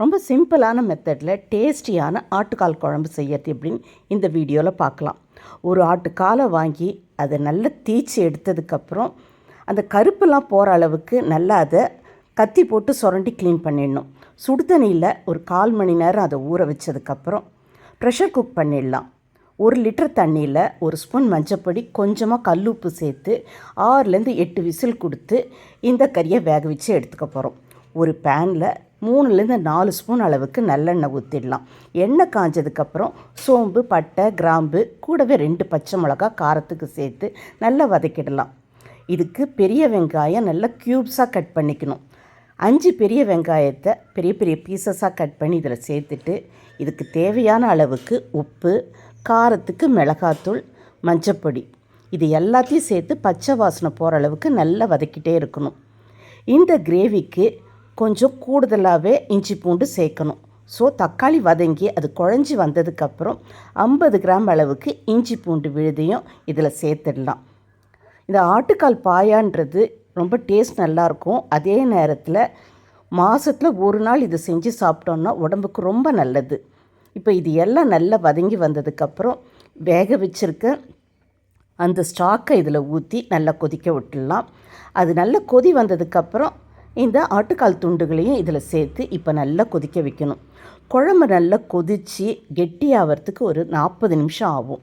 ரொம்ப சிம்பிளான மெத்தடில் டேஸ்டியான ஆட்டுக்கால் குழம்பு செய்யறது எப்படின்னு இந்த வீடியோவில் பார்க்கலாம். ஒரு ஆட்டுக்காலை வாங்கி அதை நல்லா தேய்ச்சி எடுத்ததுக்கப்புறம் அந்த கருப்பெல்லாம் போகிற அளவுக்கு நல்லா அதை கத்தி போட்டு சுரண்டி க்ளீன் பண்ணிடணும். சுடுதண்ணியில் ஒரு 1/4 மணி நேரம் அதை ஊற வச்சதுக்கப்புறம் ப்ரெஷர் குக் பண்ணிடலாம். 1 லிட்டர் தண்ணியில் 1 ஸ்பூன் மஞ்சப்பொடி, கொஞ்சமாக கல்லுப்பு சேர்த்து 6லேருந்து 8 விசில் கொடுத்து இந்த கறியை வேக வச்சு எடுத்துக்க போகிறோம். ஒரு பேனில் 3லேருந்து 4 ஸ்பூன் அளவுக்கு நல்லெண்ணெய் ஊற்றிடலாம். எண்ணெய் காஞ்சதுக்கப்புறம் சோம்பு, பட்டை, கிராம்பு கூடவே 2 பச்சை மிளகா காரத்துக்கு சேர்த்து நல்லா வதக்கிடலாம். இதுக்கு பெரிய வெங்காயம் நல்லா க்யூப்ஸாக கட் பண்ணிக்கணும். 5 பெரிய வெங்காயத்தை பெரிய பெரிய பீசஸாக கட் பண்ணி இதில் சேர்த்துட்டு இதுக்கு தேவையான அளவுக்கு உப்பு, காரத்துக்கு மிளகாத்தூள், மஞ்சப்பொடி இது எல்லாத்தையும் சேர்த்து பச்சை வாசனை போகிற அளவுக்கு நல்லா வதக்கிட்டே இருக்கணும். இந்த கிரேவிக்கு கொஞ்சம் கூடுதலாகவே இஞ்சி பூண்டு சேர்க்கணும். ஸோ தக்காளி வதங்கி அது குழஞ்சி வந்ததுக்கப்புறம் 50 கிராம் அளவுக்கு இஞ்சி பூண்டு விழுதையும் இதில் சேர்த்துடலாம். இந்த ஆட்டுக்கால் பாயான்றது ரொம்ப டேஸ்ட் நல்லாயிருக்கும். அதே நேரத்தில் மாதத்தில் ஒரு நாள் இது செஞ்சு சாப்பிட்டோன்னா உடம்புக்கு ரொம்ப நல்லது. இப்போ இது எல்லாம் நல்லா வதங்கி வந்ததுக்கப்புறம் வேக வச்சுருக்க அந்த ஸ்டாக்கை இதில் ஊற்றி நல்லா கொதிக்க விட்டுடலாம். அது நல்லா கொதி வந்ததுக்கப்புறம் இந்த ஆட்டுக்கால் துண்டுகளையும் இதில் சேர்த்து இப்போ நல்லா கொதிக்க வைக்கணும். குழம்பு நல்லா கொதித்து கெட்டியாகிறதுக்கு ஒரு 40 நிமிஷம் ஆகும்.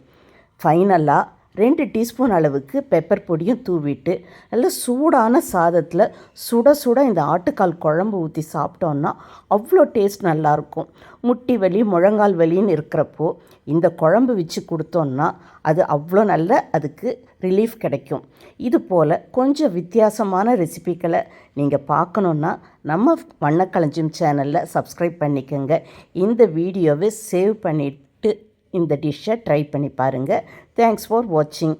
ஃபைனலாக 2 டீஸ்பூன் அளவுக்கு பெப்பர் பொடியும் தூவிட்டு நல்லா சூடான சாதத்தில் சுட சுட இந்த ஆட்டுக்கால் குழம்பு ஊற்றி சாப்பிட்டோன்னா அவ்வளோ டேஸ்ட் நல்லாயிருக்கும். முட்டி வலி, முழங்கால் வலின்னு இருக்கிறப்போ இந்த குழம்பு வச்சு கொடுத்தோன்னா அது அவ்வளோ நல்ல அதுக்கு ரிலீஃப் கிடைக்கும். இது போல் கொஞ்சம் வித்தியாசமான ரெசிபிகளை நீங்கள் பார்க்கணுன்னா நம்ம வண்ணக்களஞ்சியம் சேனலில் சப்ஸ்கிரைப் பண்ணிக்கோங்க. இந்த வீடியோவை சேவ் பண்ணிவிட்டு இந்த டிஷ்ஷை ட்ரை பண்ணி பாருங்கள். தேங்க்ஸ் ஃபார் வாட்சிங்.